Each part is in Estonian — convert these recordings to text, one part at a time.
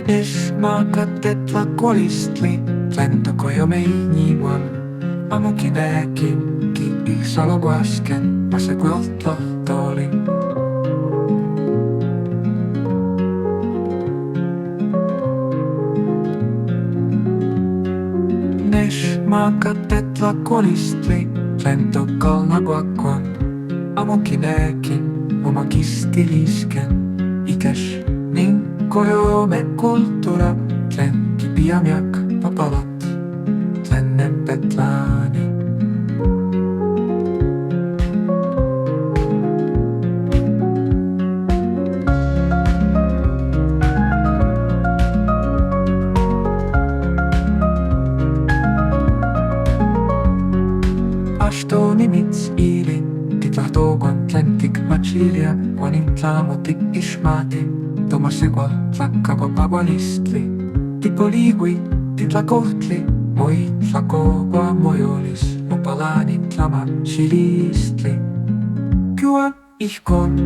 Esmakatetva kolistli, lentoko jo meinivan. Amukin näkin, salo äsken, mä se kuoltohtoli. Esmakatetva kolistli, lentokal naguakon. Amukin näkin, oma kistilisken, ikäs. Ning kojoome kulttuura, lenki piamiak papalat, lenne petlaani. Astoni mits iilin, titlahtoogon lentik machilia, vanin tlaamutik ismaati. Tomasego tlakkava pavalistli, tipo liigui, titla kohtli, moi tlakova mojolis, opalaani tlama chilistli. Kua ihkon,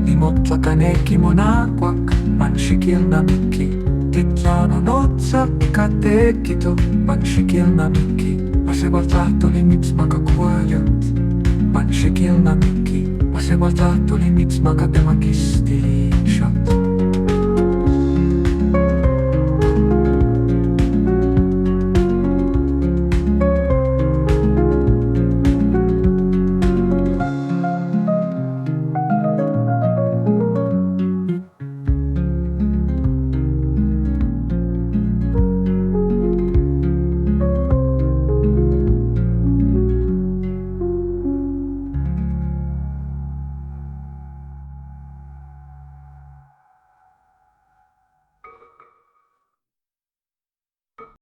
imotlaka neki monaquak, manshikilna mikki, titlaano notsa katekitu, manshikilna mikki, vasegol tahtoli mits maga kuajat, manshikilna mikki, vasegol tahtoli mits maga tema kisti shot.